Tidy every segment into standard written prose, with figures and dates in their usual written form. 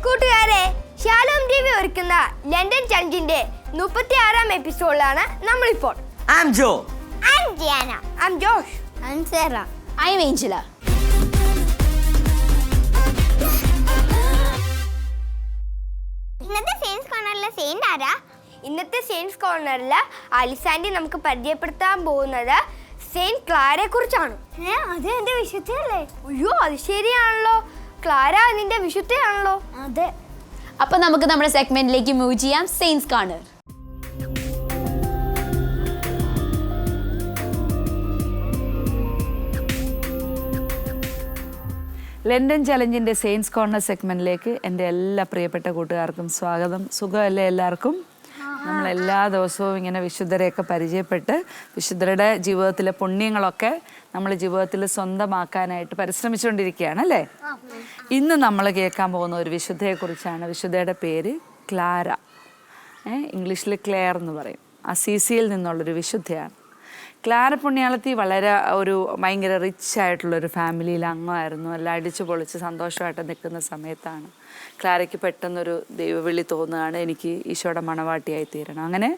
കൂട്ടുകാരെ, Shalom TV ഒരുക്കുന്ന London ചലഞ്ചിന്റെ 36ാം എപ്പിസോഡിലാണ് നമ്മളിപ്പോൾ. I'm Joe. I'm Gianna. I'm Josh. I'm Sarah. I'm Angela. ഇന്നത്തെ science കോർണറിലെ Saint ആരാ? ഇന്നത്തെ സയൻസ് കോർണറിൽ അലിസാൻഡി നമുക്ക് പരിചയപ്പെടുത്താൻ പോകുന്നത് സെയിന്റ് ക്ലാരയെ കുറിച്ചാണ്. അത് എന്റെ വിശുദ്ധയല്ലേ? അയ്യോ, അത് ശരിയാണല്ലോ. ക്ലാര നിന്റെ വിശുദ്ധയാണല്ലോ. അതെ. അപ്പൊ നമുക്ക് നമ്മുടെ സെഗ്മെന്റിലേക്ക് മൂവ് ചെയ്യാം. Science corner. ലണ്ടൻ ചലഞ്ചിൻ്റെ സെയിൻസ് കോർണർ സെഗ്മെൻറ്റിലേക്ക് എൻ്റെ എല്ലാ പ്രിയപ്പെട്ട കൂട്ടുകാർക്കും സ്വാഗതം. സുഖമല്ലേ എല്ലാവർക്കും? നമ്മളെല്ലാ ദിവസവും ഇങ്ങനെ വിശുദ്ധരെയൊക്കെ പരിചയപ്പെട്ട് വിശുദ്ധരുടെ ജീവിതത്തിലെ പുണ്യങ്ങളൊക്കെ നമ്മൾ ജീവിതത്തിൽ സ്വന്തമാക്കാനായിട്ട് പരിശ്രമിച്ചുകൊണ്ടിരിക്കുകയാണ് അല്ലേ? ഇന്ന് നമ്മൾ കേൾക്കാൻ പോകുന്ന ഒരു വിശുദ്ധയെക്കുറിച്ചാണ്. വിശുദ്ധയുടെ പേര് ക്ലാര. ഇംഗ്ലീഷിൽ ക്ലെയർ എന്ന് പറയും. അസീസിയിൽ നിന്നുള്ളൊരു വിശുദ്ധയാണ്. ക്ലാര പുണ്യാളത്തി വളരെ ഭയങ്കര റിച്ച് ആയിട്ടുള്ളൊരു ഫാമിലിയിൽ അംഗമായിരുന്നു. എല്ലാം അടിച്ചു പൊളിച്ച് സന്തോഷമായിട്ട് നിൽക്കുന്ന സമയത്താണ് ക്ലാരയ്ക്ക് പെട്ടെന്നൊരു ദൈവവിളി തോന്നുകയാണ്, എനിക്ക് ഈശോയുടെ മണവാട്ടിയായി തീരണം. അങ്ങനെ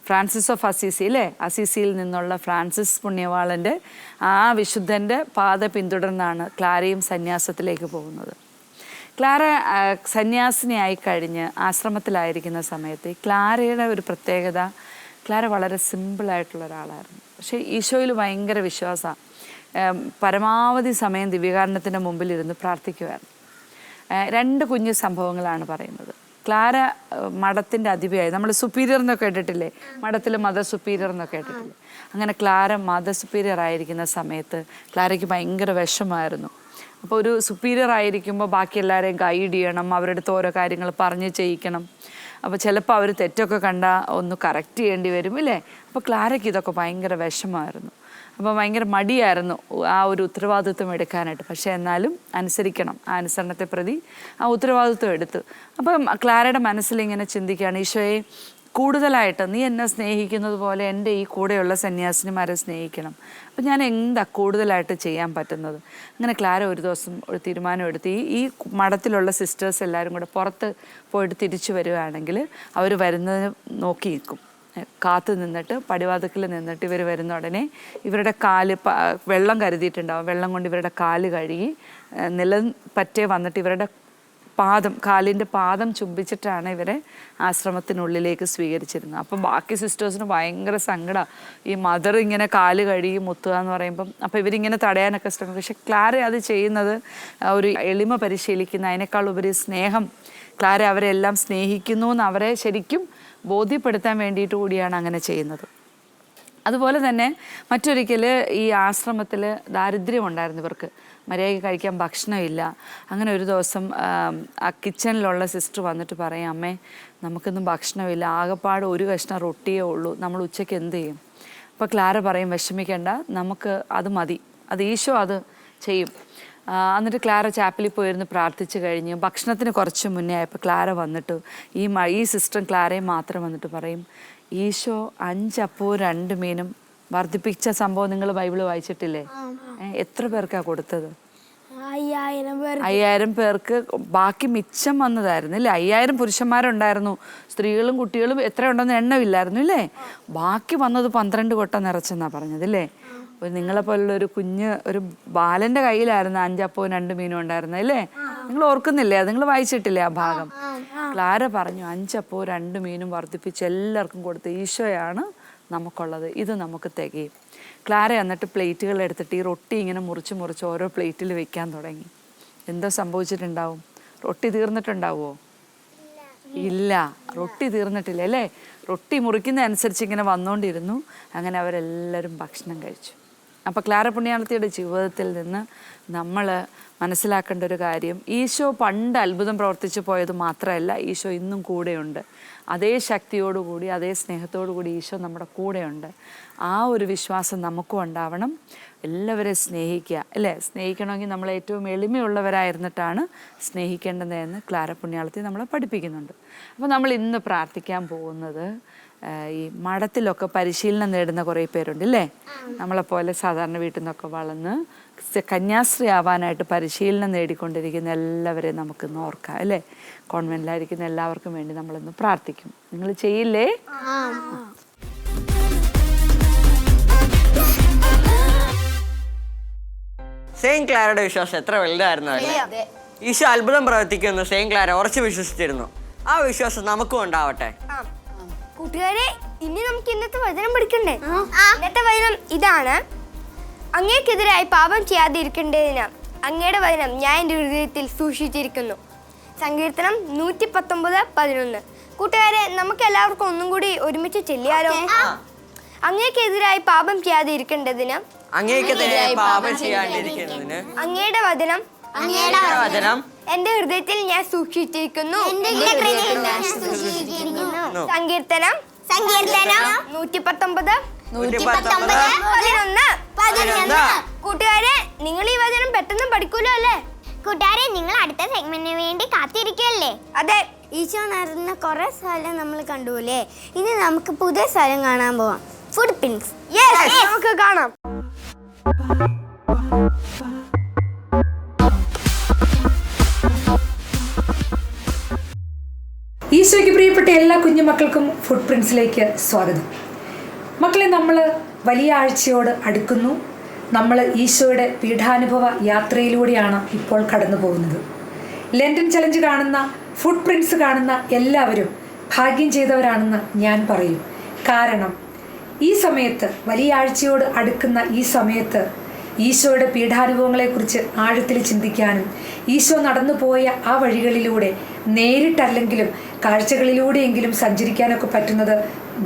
ഫ്രാൻസിസ് ഓഫ് അസീസി അല്ലേ, അസീസിയിൽ നിന്നുള്ള ഫ്രാൻസിസ് പുണ്യവാളൻ്റെ ആ വിശുദ്ധൻ്റെ പാത പിന്തുടർന്നാണ് ക്ലാരയും സന്യാസത്തിലേക്ക് പോകുന്നത്. ക്ലാര സന്യാസിനിയായി കഴിഞ്ഞ് ആശ്രമത്തിലായിരിക്കുന്ന സമയത്ത് ക്ലാരയുടെ ഒരു പ്രത്യേകത, ക്ലാര വളരെ സിമ്പിളായിട്ടുള്ള ഒരാളായിരുന്നു. പക്ഷേ ഈശോയിൽ ഭയങ്കര വിശ്വാസമാണ്. പരമാവധി സമയം ദിവ്യകാരുണ്യത്തിൻ്റെ മുമ്പിലിരുന്ന് പ്രാർത്ഥിക്കുമായിരുന്നു. രണ്ട് കുഞ്ഞു സംഭവങ്ങളാണ് പറയുന്നത്. ക്ലാര മഠത്തിൻ്റെ അധിപയായി. നമ്മൾ സുപ്പീരിയർ എന്നൊക്കെ കേട്ടിട്ടില്ലേ? മഠത്തിൽ മദർ സുപ്പീരിയർ എന്നൊക്കെ കേട്ടിട്ടില്ലേ? അങ്ങനെ ക്ലാര മദർ സുപ്പീരിയർ ആയിരിക്കുന്ന സമയത്ത് ക്ലാരയ്ക്ക് ഭയങ്കര വിഷമമായിരുന്നു. അപ്പോൾ ഒരു സുപ്പീരിയർ ആയിരിക്കുമ്പോൾ ബാക്കി എല്ലാവരെയും ഗൈഡ് ചെയ്യണം, അവരുടെ അടുത്ത് ഓരോ കാര്യങ്ങൾ പറഞ്ഞ് ചെയ്യിക്കണം. അപ്പോൾ ചിലപ്പോൾ അവർ തെറ്റൊക്കെ കണ്ടാൽ ഒന്ന് കറക്റ്റ് ചെയ്യേണ്ടി വരും ഇല്ലേ? അപ്പോൾ ക്ലാരയ്ക്ക് ഇതൊക്കെ ഭയങ്കര വിഷമമായിരുന്നു. അപ്പോൾ ഭയങ്കര മടിയായിരുന്നു ആ ഒരു ഉത്തരവാദിത്വം എടുക്കാനായിട്ട്. പക്ഷേ എന്നാലും അനുസരിക്കണം. ആ അനുസരണത്തെ പ്രതി ആ ഉത്തരവാദിത്വം എടുത്തു. അപ്പം ക്ലാരയുടെ മനസ്സിലിങ്ങനെ ചിന്തിക്കുകയാണ്, ഈശോയെ കൂടുതലായിട്ട് നീ എന്നെ സ്നേഹിക്കുന്നത് പോലെ എൻ്റെ ഈ കൂടെയുള്ള സന്യാസിനിമാരെ സ്നേഹിക്കണം. അപ്പം ഞാൻ എന്താ കൂടുതലായിട്ട് ചെയ്യാൻ പറ്റുന്നത്? അങ്ങനെ ക്ലാര ഒരു ദിവസം ഒരു തീരുമാനമെടുത്ത് ഈ മഠത്തിലുള്ള സിസ്റ്റേഴ്സ് എല്ലാവരും കൂടെ പുറത്ത് പോയിട്ട് തിരിച്ചു വരുവാണെങ്കിൽ അവർ വരുന്നത് നോക്കി നിൽക്കും. കാത്തു നിന്നിട്ട് പടിവാതിക്കൽ നിന്നിട്ട് ഇവർ വരുന്ന ഉടനെ ഇവരുടെ കാല് വെള്ളം കരുതിയിട്ടുണ്ടാവും. വെള്ളം കൊണ്ട് ഇവരുടെ കാല് കഴുകി നിലം പറ്റേ വന്നിട്ട് ഇവരുടെ കാലിൻ്റെ പാദം ചുംബിച്ചിട്ടാണ് ഇവരെ ആശ്രമത്തിനുള്ളിലേക്ക് സ്വീകരിച്ചിരുന്നത്. അപ്പം ബാക്കി സിസ്റ്റേഴ്സിന് ഭയങ്കര സങ്കടമാണ്, ഈ മദർ ഇങ്ങനെ കാല് കഴുകി മുത്തുക എന്ന് പറയുമ്പം. അപ്പോൾ ഇവരിങ്ങനെ തടയാനൊക്കെ ശ്രമിക്കും. പക്ഷെ ക്ലാര അത് ചെയ്യുന്നത് ഒരു എളിമ പരിശീലിക്കുന്ന, അതിനേക്കാൾ ഉപരി സ്നേഹം, ക്ലാര അവരെല്ലാം സ്നേഹിക്കുന്നു എന്ന് അവരെ ശരിക്കും ബോധ്യപ്പെടുത്താൻ വേണ്ടിയിട്ട് കൂടിയാണ് അങ്ങനെ ചെയ്യുന്നത്. അതുപോലെ തന്നെ മറ്റൊരിക്കൽ ഈ ആശ്രമത്തിൽ ദാരിദ്ര്യം ഉണ്ടായിരുന്നു ഇവർക്ക്, മര്യാദയ്ക്ക് കഴിക്കാൻ ഭക്ഷണമില്ല. അങ്ങനെ ഒരു ദിവസം ആ കിച്ചണിലുള്ള സിസ്റ്റർ വന്നിട്ട് പറയും, അമ്മേ നമുക്കൊന്നും ഭക്ഷണമില്ല, ആകെപ്പാട് ഒരു കഷ്ണം റൊട്ടിയേ ഉള്ളൂ, നമ്മൾ ഉച്ചയ്ക്ക് എന്ത് ചെയ്യും? അപ്പോൾ ക്ലാര പറയും, വിഷമിക്കേണ്ട, നമുക്ക് അത് മതി, അത് ഈശോ അത് ചെയ്യും. എന്നിട്ട് ക്ലാര ചാപ്പലിൽ പോയിരുന്ന് പ്രാർത്ഥിച്ച് കഴിഞ്ഞ് ഭക്ഷണത്തിന് കുറച്ച് മുന്നേ ആയപ്പോൾ ക്ലാര വന്നിട്ട് ഈ സിസ്റ്ററും ക്ലാരയും മാത്രം വന്നിട്ട് പറയും, ഈശോ 5 അപ്പവും 2 മീനും വർദ്ധിപ്പിച്ച സംഭവം നിങ്ങൾ ബൈബിൾ വായിച്ചിട്ടില്ലേ? എത്ര പേർക്കാണ് കൊടുത്തത്? 5000 പേർക്ക്. ബാക്കി മിച്ചം വന്നതായിരുന്നു അല്ലേ? 5000 പുരുഷന്മാരുണ്ടായിരുന്നു, സ്ത്രീകളും കുട്ടികളും എത്രയുണ്ടെന്ന് എണ്ണമില്ലായിരുന്നു ഇല്ലേ? ബാക്കി വന്നത് 12 കൊട്ട നിറച്ചെന്നാണ് പറഞ്ഞത് അല്ലേ? നിങ്ങളെപ്പോലുള്ള ഒരു കുഞ്ഞ് ഒരു ബാലൻ്റെ കയ്യിലായിരുന്നു 5 അപ്പവും 2 മീനും ഉണ്ടായിരുന്നത് അല്ലേ? നിങ്ങൾ ഓർക്കുന്നില്ലേ? നിങ്ങൾ വായിച്ചിട്ടില്ലേ ആ ഭാഗം? ക്ലാര പറഞ്ഞു, 5 അപ്പവും 2 മീനും വർദ്ധിപ്പിച്ച് എല്ലാവർക്കും കൊടുത്ത് ഈശോയാണ് നമുക്കുള്ളത്, ഇത് നമുക്ക് തികയും. ക്ലാര എന്നിട്ട് പ്ലേറ്റുകൾ എടുത്തിട്ട് ഈ റൊട്ടി ഇങ്ങനെ മുറിച്ച് മുറിച്ച് ഓരോ പ്ലേറ്റിൽ വെക്കാൻ തുടങ്ങി. എന്തോ സംഭവിച്ചിട്ടുണ്ടാവും? റൊട്ടി തീർന്നിട്ടുണ്ടാവുമോ? ഇല്ല, റൊട്ടി തീർന്നിട്ടില്ല അല്ലേ? റൊട്ടി മുറിക്കുന്ന അനുസരിച്ച് ഇങ്ങനെ വന്നുകൊണ്ടിരുന്നു. അങ്ങനെ അവരെല്ലാവരും ഭക്ഷണം കഴിച്ചു. അപ്പോൾ ക്ലാര പുണ്യാളത്തിയുടെ ജീവിതത്തിൽ നിന്ന് നമ്മൾ മനസ്സിലാക്കേണ്ട ഒരു കാര്യം, ഈശോ പണ്ട് അത്ഭുതം പ്രവർത്തിച്ചു പോയത് മാത്രമല്ല, ഈശോ ഇന്നും കൂടെയുണ്ട്. അതേ ശക്തിയോടുകൂടി അതേ സ്നേഹത്തോടു കൂടി ഈശോ നമ്മുടെ കൂടെയുണ്ട്. ആ ഒരു വിശ്വാസം നമുക്കും ഉണ്ടാവണം. എല്ലാവരെയും സ്നേഹിക്കുക അല്ലേ? സ്നേഹിക്കണമെങ്കിൽ നമ്മൾ ഏറ്റവും എളിമയുള്ളവരായിരുന്നിട്ടാണ് സ്നേഹിക്കേണ്ടതെന്ന് ക്ലാര പുണ്യാളത്തി നമ്മളെ പഠിപ്പിക്കുന്നുണ്ട്. അപ്പോൾ നമ്മൾ ഇന്ന് പ്രാർത്ഥിക്കാൻ പോകുന്നത് ഈ മഠത്തിലൊക്കെ പരിശീലനം നേടുന്ന കുറേ പേരുണ്ട് അല്ലേ? നമ്മളെപ്പോലെ സാധാരണ വീട്ടിൽ നിന്നൊക്കെ വളർന്ന് കന്യാസ്ത്രീ ആവാനായിട്ട് പരിശീലനം നേടിക്കൊണ്ടിരിക്കുന്ന എല്ലാവരെയും നമുക്കിന്ന് ഓർക്കാം അല്ലേ? കോൺവെൻറ്റിലായിരിക്കുന്ന എല്ലാവർക്കും വേണ്ടി നമ്മളിന്ന് പ്രാർത്ഥിക്കും. നിങ്ങൾ ചെയ്യില്ലേ? സെയിന്റ് ക്ലാരയുടെ വിശ്വാസം എത്ര വലുതായിരുന്നു അല്ലേ? ഈശോ അത്ഭുതം പ്രവർത്തിക്കുമെന്ന് സെയിന്റ് ക്ലാര ഉറച്ചു വിശ്വസിച്ചിരുന്നു. ആ വിശ്വാസം നമുക്കും ഉണ്ടാവട്ടെ. കൂട്ടുകാരെ, ഇനി നമുക്ക് ഇന്നത്തെ വചനം പഠിക്കണ്ടേ? ഇന്നത്തെ വചനം ഇതാണ്: അങ്ങേക്കെതിരായി പാപം ചെയ്യാതിരിക്കേണ്ടതിന് അങ്ങയുടെ വചനം ഞാൻ എൻ്റെ ഹൃദയത്തിൽ സൂക്ഷിച്ചിരിക്കുന്നു. സങ്കീർത്തനം 119:11. കൂട്ടുകാരെ, നമുക്ക് എല്ലാവർക്കും ഒന്നും കൂടി ഒരുമിച്ച് ചെല്ലിയാലോ? അങ്ങേക്കെതിരായി പാപം ചെയ്യാതിരിക്കേണ്ടതിന് അങ്ങേക്കെതിരായി പാപം ചെയ്യാണ്ടിരിക്കുന്നതിന് അങ്ങയുടെ വചനം എന്റെ ഹൃദയത്തിൽ ഞാൻ സൂക്ഷിച്ചിരിക്കുന്നു. സങ്കീർത്തനം 119:11. കൂട്ടുകാരെ, നിങ്ങൾ ഈ വചനം പെട്ടെന്ന് പഠിക്കൂലോ അല്ലേ? കൂട്ടുകാരെ, നിങ്ങൾ അടുത്ത സെഗ്മെന്റിന് വേണ്ടി കാത്തിരിക്കല്ലേ? അതെ. ഈശോ നടന്ന കുറെ സ്ഥലം നമ്മൾ കണ്ടുല്ലേ. ഇനി നമുക്ക് പുതിയ സ്ഥലം കാണാൻ പോവാം. ഫുട് പ്രിന്റ്സ്. നമുക്ക് കാണാം. ഈശോയ്ക്ക് പ്രിയപ്പെട്ട എല്ലാ കുഞ്ഞുമക്കൾക്കും ഫുട് പ്രിന്റ്സിലേക്ക് സ്വാഗതം. മക്കളെ, നമ്മൾ വലിയ ആഴ്ചയോട് അടുക്കുന്നു. നമ്മൾ ഈശോയുടെ പീഠാനുഭവ യാത്രയിലൂടെയാണ് ഇപ്പോൾ കടന്നു പോകുന്നത്. ലണ്ടൻ ചലഞ്ച് കാണുന്ന, ഫുട് പ്രിന്റ്സ് കാണുന്ന എല്ലാവരും ഭാഗ്യം ചെയ്തവരാണെന്ന് ഞാൻ പറയും. കാരണം ഈ സമയത്ത്, വലിയ ആഴ്ചയോട് അടുക്കുന്ന ഈ സമയത്ത്, ഈശോയുടെ പീഠാനുഭവങ്ങളെക്കുറിച്ച് ആഴത്തിൽ ചിന്തിക്കാനും ഈശോ നടന്നു പോയ ആ വഴികളിലൂടെ നേരിട്ടല്ലെങ്കിലും കാഴ്ചകളിലൂടെയെങ്കിലും സഞ്ചരിക്കാനൊക്കെ പറ്റുന്നത്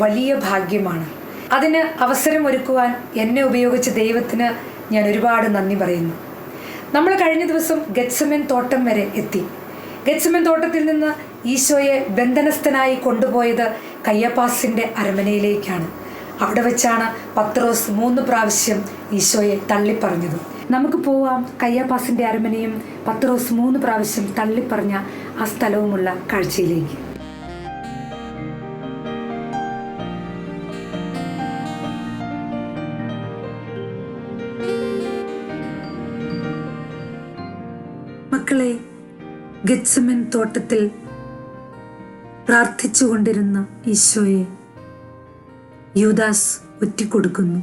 വലിയ ഭാഗ്യമാണ്. അതിന് അവസരം ഒരുക്കുവാൻ എന്നെ ഉപയോഗിച്ച ദൈവത്തിന് ഞാൻ ഒരുപാട് നന്ദി പറയുന്നു. നമ്മൾ കഴിഞ്ഞ ദിവസം ഗെത്സമൻ തോട്ടം വരെ എത്തി. ഗെത്സമൻ തോട്ടത്തിൽ നിന്ന് ഈശോയെ ബന്ധനസ്ഥനായി കൊണ്ടുപോയത് കയ്യപ്പാസിൻ്റെ അരമനയിലേക്കാണ്. അവിടെ വെച്ചാണ് പത്രോസ് 3 പ്രാവശ്യം ഈശോയെ തള്ളിപ്പറഞ്ഞത്. നമുക്ക് പോവാം കയ്യപ്പാസിൻ്റെ അരമനയും പത്രോസ് 3 പ്രാവശ്യം തള്ളിപ്പറഞ്ഞ ആ സ്ഥലവുമുള്ള കാഴ്ചയിലേക്ക്. മക്കളെ, ഗെത്സമൻ തോട്ടത്തിൽ പ്രാർത്ഥിച്ചുകൊണ്ടിരുന്ന ഈശോയെ യൂദാസ് ഒറ്റിക്കൊടുക്കുന്നു.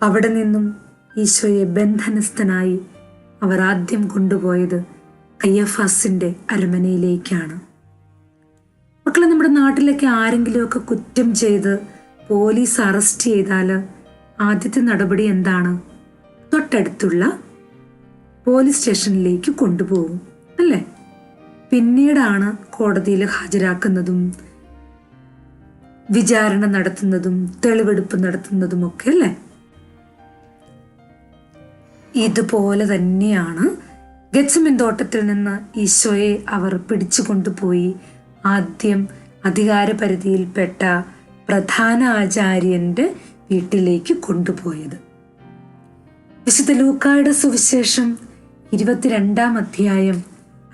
അവിടെ നിന്നും ഈശോയെ ബന്ധനസ്ഥനായി അവർ ആദ്യം കൊണ്ടുപോയത് കയ്യഫാസിൻ്റെ അരമനയിലേക്കാണ്. മക്കളെ, നമ്മുടെ നാട്ടിലൊക്കെ ആരെങ്കിലുമൊക്കെ കുറ്റം ചെയ്ത് പോലീസ് അറസ്റ്റ് ചെയ്താൽ ആദ്യത്തെ നടപടി എന്താണ്? തൊട്ടടുത്തുള്ള പോലീസ് സ്റ്റേഷനിലേക്ക് കൊണ്ടുപോകും അല്ലേ? പിന്നീടാണ് കോടതിയിൽ ഹാജരാക്കുന്നതും വിചാരണ നടത്തുന്നതും തെളിവെടുപ്പ് നടത്തുന്നതുമൊക്കെ അല്ലേ? ഇതുപോലെ തന്നെയാണ് ഗെത്സമൻ തോട്ടത്തിൽ നിന്ന് ഈശോയെ അവർ പിടിച്ചു കൊണ്ടുപോയി ആദ്യം അധികാരപരിധിയിൽപ്പെട്ട പ്രധാന ആചാര്യന്റെ വീട്ടിലേക്ക് കൊണ്ടുപോയത്. വിശുദ്ധ ലൂക്കായുടെ സുവിശേഷം 22-ാം അധ്യായം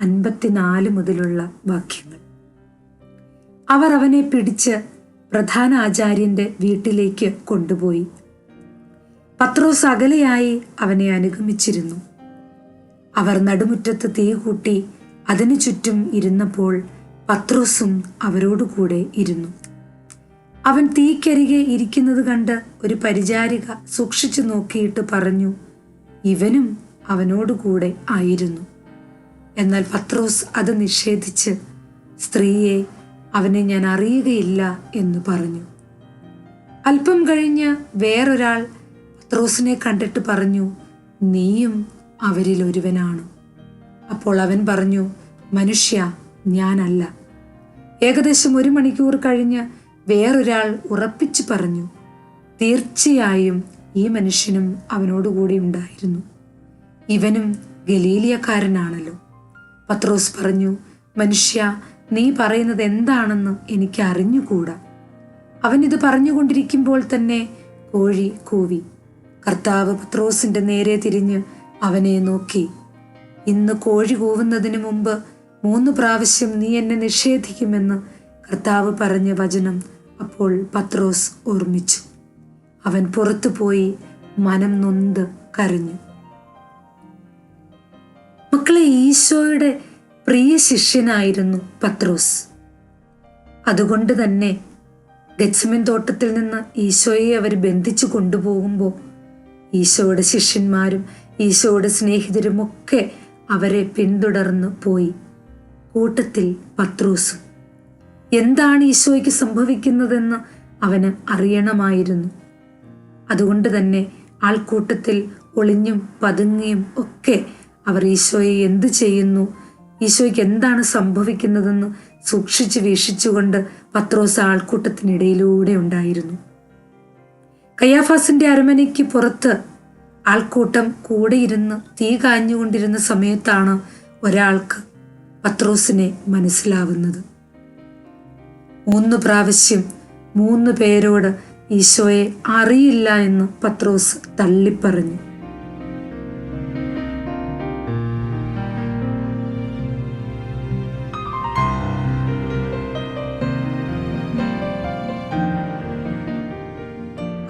54 മുതലുള്ള വാക്യങ്ങൾ. അവർ അവനെ പിടിച്ച് പ്രധാന ആചാര്യന്റെ വീട്ടിലേക്ക് കൊണ്ടുപോയി. പത്രോസ് അകലെയായി അവനെ അനുഗമിച്ചിരുന്നു. അവർ നടുമുറ്റത്ത് തീ കൂട്ടി അതിനു ചുറ്റും ഇരുന്നപ്പോൾ പത്രോസും അവരോടുകൂടെ ഇരുന്നു. അവൻ തീക്കരികെ ഇരിക്കുന്നത് കണ്ട് ഒരു പരിചാരിക സൂക്ഷിച്ചു നോക്കിയിട്ട് പറഞ്ഞു, ഇവനും അവനോടുകൂടെ ആയിരുന്നു. എന്നാൽ പത്രോസ് അത് നിഷേധിച്ച്, സ്ത്രീയെ, അവനെ ഞാൻ അറിയുകയില്ല എന്ന് പറഞ്ഞു. അല്പം കഴിഞ്ഞ് വേറൊരാൾ പത്രോസിനെ കണ്ടിട്ട് പറഞ്ഞു, നീയും അവരിൽ ഒരുവനാണ്. അപ്പോൾ അവൻ പറഞ്ഞു, മനുഷ്യ, ഞാനല്ല. ഏകദേശം 1 മണിക്കൂർ കഴിഞ്ഞ് വേറൊരാൾ ഉറപ്പിച്ചു പറഞ്ഞു, തീർച്ചയായും ഈ മനുഷ്യനും അവനോടുകൂടി ഉണ്ടായിരുന്നു. ഇവനും ഗലീലിയക്കാരനാണല്ലോ. പത്രോസ് പറഞ്ഞു, മനുഷ്യ, നീ പറയുന്നത് എന്താണെന്ന് എനിക്ക് അറിഞ്ഞുകൂടാ. അവൻ ഇത് പറഞ്ഞുകൊണ്ടിരിക്കുമ്പോൾ തന്നെ കോഴി കൂവി. കർത്താവ് പത്രോസിന്റെ നേരെ തിരിഞ്ഞ് അവനെ നോക്കി. ഇന്ന് കോഴി കൂവുന്നതിന് മുമ്പ് 3 പ്രാവശ്യം നീ എന്നെ നിഷേധിക്കുമെന്ന് കർത്താവ് പറഞ്ഞ വചനം അപ്പോൾ പത്രോസ് ഓർമ്മിച്ചു. അവൻ പുറത്തു പോയി മനം നൊന്ത് കരഞ്ഞു. മക്കളെ, ഈശോയുടെ പ്രിയ ശിഷ്യനായിരുന്നു പത്രോസ്. അതുകൊണ്ട് തന്നെ ഗെത്സമൻ തോട്ടത്തിൽ നിന്ന് ഈശോയെ അവർ ബന്ധിച്ചു കൊണ്ടുപോകുമ്പോൾ ഈശോയുടെ ശിഷ്യന്മാരും ഈശോയുടെ സ്നേഹിതരും ഒക്കെ അവരെ പിന്തുടർന്ന് പോയി. കൂട്ടത്തിൽ പത്രോസും. എന്താണ് ഈശോയ്ക്ക് സംഭവിക്കുന്നതെന്ന് അവന് അറിയണമായിരുന്നു. അതുകൊണ്ട് തന്നെ ആൾക്കൂട്ടത്തിൽ ഒളിഞ്ഞും പതുങ്ങിയും ഒക്കെ അവർ ഈശോയെ എന്തു ചെയ്യുന്നു, ഈശോയ്ക്ക് എന്താണ് സംഭവിക്കുന്നതെന്ന് സൂക്ഷിച്ച് വീക്ഷിച്ചുകൊണ്ട് പത്രോസ് ആൾക്കൂട്ടത്തിനിടയിലൂടെ ഉണ്ടായിരുന്നു. കയ്യാഫാസിന്റെ അരമനയ്ക്ക് പുറത്ത് ആൾക്കൂട്ടം കൂടെ ഇരുന്ന് തീ കാഞ്ഞുകൊണ്ടിരുന്ന സമയത്താണ് ഒരാൾക്ക് പത്രോസിനെ മനസ്സിലാവുന്നത്. 3 പ്രാവശ്യം 3 പേരോട് ഈശോയെ അറിയില്ല എന്ന് പത്രോസ് തള്ളിപ്പറഞ്ഞു.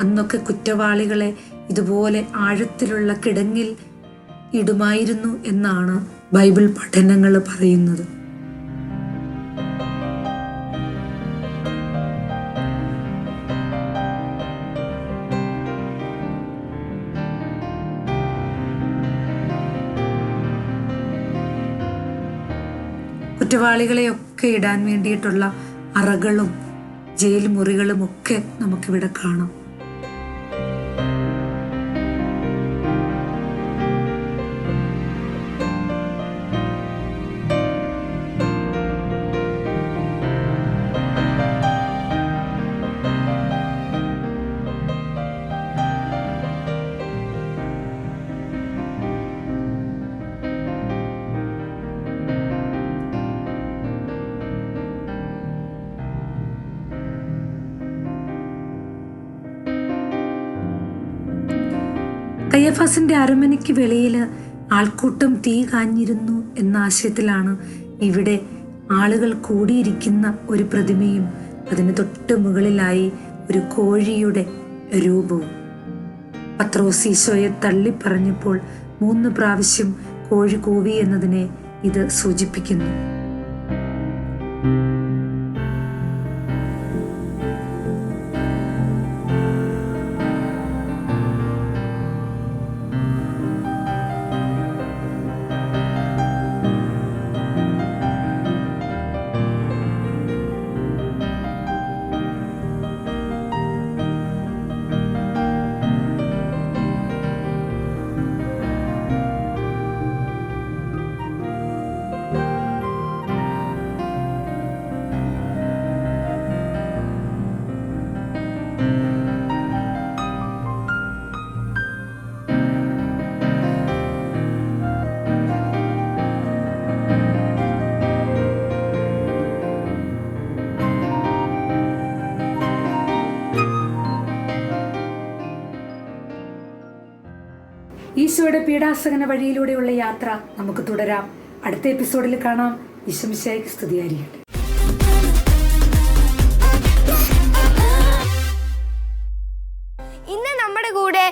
അന്നൊക്കെ കുറ്റവാളികളെ ഇതുപോലെ ആഴത്തിലുള്ള കിടങ്ങിൽ ഇടുമായിരുന്നു എന്നാണ് ബൈബിൾ പഠനങ്ങൾ പറയുന്നത്. കുറ്റവാളികളെയൊക്കെ ഇടാൻ വേണ്ടിയിട്ടുള്ള അറകളും ജയിൽ മുറികളും ഒക്കെ നമുക്കിവിടെ കാണാം. കയ്യഫാസിന്റെ അരമനയ്ക്ക് വെളിയിൽ ആൾക്കൂട്ടം തീ കാഞ്ഞിരുന്നു എന്ന ആശയത്തിലാണ് ഇവിടെ ആളുകൾ കൂടിയിരിക്കുന്ന ഒരു പ്രതിമയും അതിന് തൊട്ട് മുകളിലായി ഒരു കോഴിയുടെ രൂപവും. പത്രോസ് ഈശോയെ തള്ളിപ്പറഞ്ഞപ്പോൾ 3 പ്രാവശ്യം കോഴി കൂവി എന്നതിനെ ഇത് സൂചിപ്പിക്കുന്നു. ഈശോയുടെ പീഡാസഹന വഴിയിലൂടെയുള്ള യാത്ര നമുക്ക് തുടരാം. അടുത്ത എപ്പിസോഡിൽ കാണാം. ഈശോ മിശിഹായ്ക്ക് സ്തുതിയായിരിക്കട്ടെ. ഇന്ന് നമ്മുടെ കൂടെ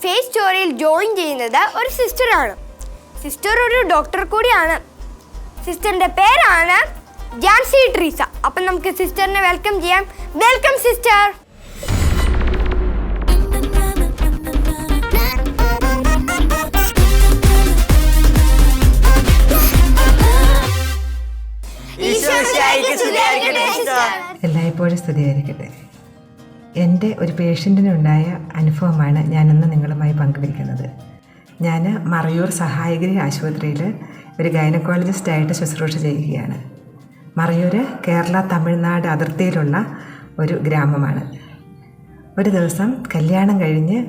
ഫേസ് സ്റ്റോറിയിൽ ജോയിൻ ചെയ്യുന്നത് ഒരു സിസ്റ്ററാണ്. സിസ്റ്റർ ഒരു ഡോക്ടർ കൂടിയാണ്. സിസ്റ്ററിന്റെ പേരാണ് ജാൻസി ട്രീസ. അപ്പം നമുക്ക് സിസ്റ്ററിനെ വെൽക്കം ചെയ്യാം. Welcome sister. എല്ലായ്പ്പോഴും സ്തുതിയായിരിക്കട്ടെ. എൻ്റെ ഒരു പേഷ്യൻറ്റിനുണ്ടായ അനുഭവമാണ് ഞാനിന്ന് നിങ്ങളുമായി പങ്കുവയ്ക്കുന്നത്. ഞാൻ മറയൂർ സഹായഗിരി ആശുപത്രിയിൽ ഒരു ഗൈനക്കോളജിസ്റ്റായിട്ട് ശുശ്രൂഷ ചെയ്യുകയാണ്. മറയൂർ കേരള തമിഴ്നാട് അതിർത്തിയിലുള്ള ഒരു ഗ്രാമമാണ്. ഒരു ദിവസം കല്യാണം കഴിഞ്ഞ്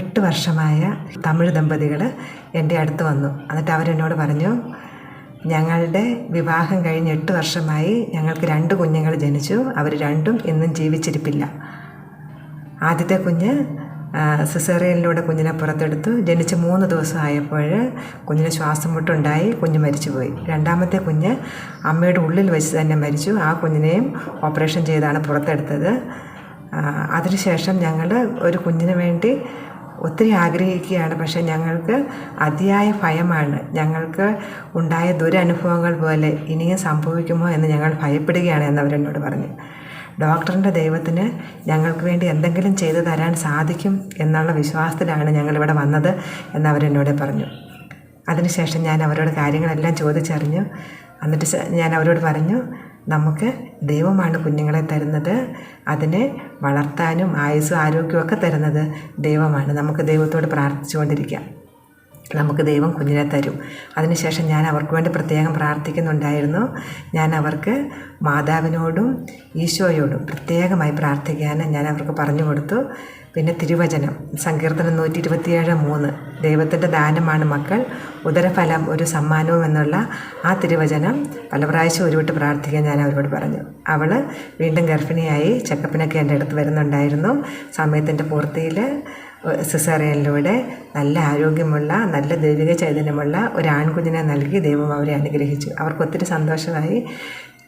8 വർഷമായ തമിഴ് ദമ്പതികൾ എൻ്റെ അടുത്ത് വന്നു. എന്നിട്ട് അവരെന്നോട് പറഞ്ഞു, ഞങ്ങളുടെ വിവാഹം കഴിഞ്ഞ് 8 വർഷമായി ഞങ്ങൾക്ക് 2 കുഞ്ഞുങ്ങൾ ജനിച്ചു. അവർ രണ്ടും ഇന്നും ജീവിച്ചിരിപ്പില്ല. ആദ്യത്തെ കുഞ്ഞ് സിസേറിയനിലൂടെ കുഞ്ഞിനെ പുറത്തെടുത്തു. ജനിച്ച് 3 ദിവസമായപ്പോൾ കുഞ്ഞിന് ശ്വാസം മുട്ടുണ്ടായി, കുഞ്ഞ് മരിച്ചുപോയി. രണ്ടാമത്തെ കുഞ്ഞ് അമ്മയുടെ ഉള്ളിൽ വെച്ച് തന്നെ മരിച്ചു. ആ കുഞ്ഞിനെയും ഓപ്പറേഷൻ ചെയ്താണ് പുറത്തെടുത്തത്. അതിനുശേഷം ഞങ്ങൾ ഒരു കുഞ്ഞിന് വേണ്ടി ഒത്തിരി ആഗ്രഹിക്കുകയാണ്. പക്ഷേ ഞങ്ങൾക്ക് അതിയായ ഭയമാണ്. ഞങ്ങൾക്ക് ഉണ്ടായ ദുരനുഭവങ്ങൾ പോലെ ഇനിയും സംഭവിക്കുമോ എന്ന് ഞങ്ങൾ ഭയപ്പെടുകയാണ് എന്നവരെന്നോട് പറഞ്ഞു. ഡോക്ടറിൻ്റെ ദൈവത്തിന് ഞങ്ങൾക്ക് വേണ്ടി എന്തെങ്കിലും ചെയ്തു തരാൻ സാധിക്കും എന്നുള്ള വിശ്വാസത്തിലാണ് ഞങ്ങളിവിടെ വന്നത് എന്നവരെന്നോട് പറഞ്ഞു. അതിനുശേഷം ഞാൻ അവരോട് കാര്യങ്ങളെല്ലാം ചോദിച്ചറിഞ്ഞു. എന്നിട്ട് ഞാൻ അവരോട് പറഞ്ഞു, നമുക്ക് ദൈവമാണ് കുഞ്ഞുങ്ങളെ തരുന്നത്, അതിനെ വളർത്താനും ആയുസ്സും ആരോഗ്യമൊക്കെ തരുന്നത് ദൈവമാണ്. നമുക്ക് ദൈവത്തോട് പ്രാർത്ഥിച്ചുകൊണ്ടിരിക്കാം, നമുക്ക് ദൈവം കുഞ്ഞിനെ തരും. അതിനുശേഷം ഞാൻ അവർക്ക് വേണ്ടി പ്രത്യേകം പ്രാർത്ഥിക്കുന്നുണ്ടായിരുന്നു. ഞാൻ അവർക്ക് മാതാവിനോടും ഈശോയോടും പ്രത്യേകമായി പ്രാർത്ഥിക്കാൻ ഞാൻ അവർക്ക് പറഞ്ഞു കൊടുത്തു. പിന്നെ തിരുവചനം സങ്കീർത്തനം 127:3 ദൈവത്തിൻ്റെ ദാനമാണ് മക്കൾ, ഉദരഫലം ഒരു സമ്മാനവും എന്നുള്ള ആ തിരുവചനം പല പ്രാവശ്യം ഉരുവിട്ട് പ്രാർത്ഥിക്കാൻ ഞാൻ അവരോട് പറഞ്ഞു. അവൾ വീണ്ടും ഗർഭിണിയായി, ചെക്കപ്പിനൊക്കെ എൻ്റെ അടുത്ത് വരുന്നുണ്ടായിരുന്നു. സമയത്തിൻ്റെ പൂർത്തിയിൽ സിസേറിയനിലൂടെ നല്ല ആരോഗ്യമുള്ള, നല്ല ദൈവിക ചൈതന്യമുള്ള ഒരു ആൺകുഞ്ഞിനെ നൽകി ദൈവം അവരെ അനുഗ്രഹിച്ചു. അവർക്ക് ഒത്തിരി സന്തോഷമായി.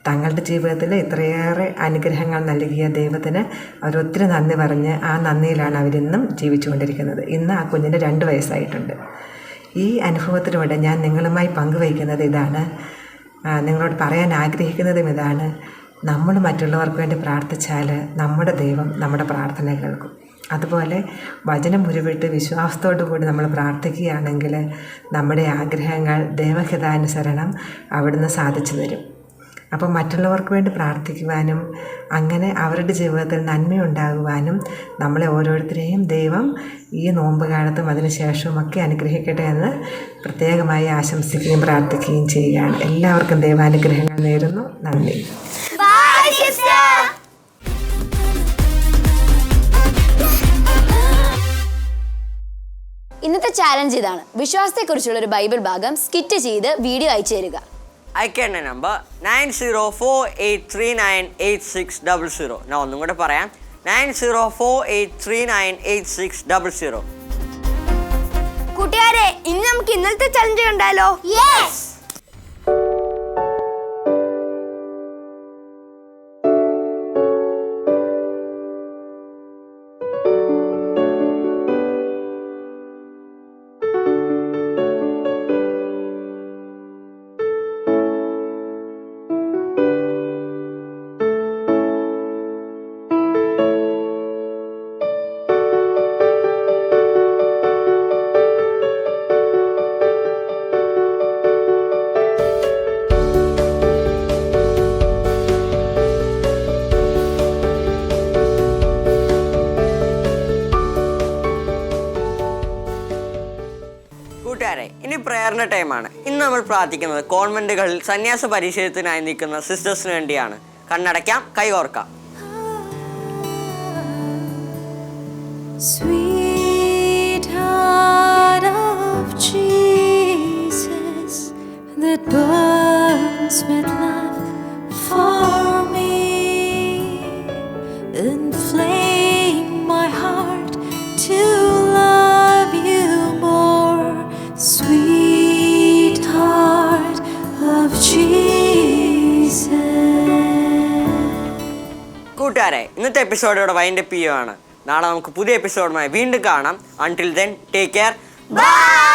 തങ്ങളുടെ ജീവിതത്തിൽ ഇത്രയേറെ അനുഗ്രഹങ്ങൾ നൽകിയ ദൈവത്തിന് അവരൊത്തിരി നന്ദി പറഞ്ഞ് ആ നന്ദിയിലാണ് അവരിന്നും ജീവിച്ചുകൊണ്ടിരിക്കുന്നത്. ഇന്ന് ആ കുഞ്ഞിന് 2 വയസ്സായിട്ടുണ്ട്. ഈ അനുഭവത്തിലൂടെ ഞാൻ നിങ്ങളുമായി പങ്കുവയ്ക്കുന്നത് ഇതാണ്, നിങ്ങളോട് പറയാൻ ആഗ്രഹിക്കുന്നതും ഇതാണ്. നമ്മൾ മറ്റുള്ളവർക്ക് വേണ്ടി പ്രാർത്ഥിച്ചാൽ നമ്മുടെ ദൈവം നമ്മുടെ പ്രാർത്ഥന കേൾക്കും. അതുപോലെ വചനം ഉരുവിട്ട് വിശ്വാസത്തോടു കൂടി നമ്മൾ പ്രാർത്ഥിക്കുകയാണെങ്കിൽ നമ്മുടെ ആഗ്രഹങ്ങൾ ദൈവഹിതാനുസരണം അവിടുന്ന് സാധിച്ചു തരും. അപ്പോൾ മറ്റുള്ളവർക്ക് വേണ്ടി പ്രാർത്ഥിക്കുവാനും അങ്ങനെ അവരുടെ ജീവിതത്തിൽ നന്മയുണ്ടാകുവാനും നമ്മളെ ഓരോരുത്തരെയും ദൈവം ഈ നോമ്പ് കാലത്തും അതിനുശേഷവുമൊക്കെ അനുഗ്രഹിക്കട്ടെ എന്ന് പ്രത്യേകമായി ആശംസിക്കുകയും പ്രാർത്ഥിക്കുകയും ചെയ്യുകയാണ്. എല്ലാവർക്കും ദൈവാനുഗ്രഹങ്ങൾ നേരുന്നു. നന്ദി. ഇന്നത്തെ ചാലഞ്ച് ഇതാണ്. വിശ്വാസത്തെക്കുറിച്ചുള്ള ഒരു ബൈബിൾ ഭാഗം സ്കിറ്റ് ചെയ്ത് വീഡിയോ അയച്ചു തരിക. അയക്കേണ്ട നമ്പർ 9048398600. ഞാൻ ഒന്നും കൂടെ പറയാം, 9048398600. കൂട്ടുകാരെ, ഇനി നമുക്ക് ഇന്നലത്തെ ചലഞ്ച് കണ്ടാലോ? യെസ്. ഇനി പ്രയറിന്റെ ടൈമാണ്. ഇന്ന് നമ്മൾ പ്രാർത്ഥിക്കുന്നത് കോൺവെന്റുകളിൽ സന്യാസ പരിശീലനത്തിനായി നിൽക്കുന്ന സിസ്റ്റേഴ്സിന് വേണ്ടിയാണ്. കണ്ണടയ്ക്കാം, കൈകോർക്കാം. Sweetheart of Jesus that burns with love for me, inflame my heart to love you more. Sweetheart of Jesus. കൂട്ടുകാരെ, ഇന്നത്തെ എപ്പിസോഡോടെ വൈൻഡപ്പ് ചെയ്യുവാണ്. നാളെ നമുക്ക് പുതിയ എപ്പിസോഡുമായി വീണ്ടും കാണാം. Until then, take care. By.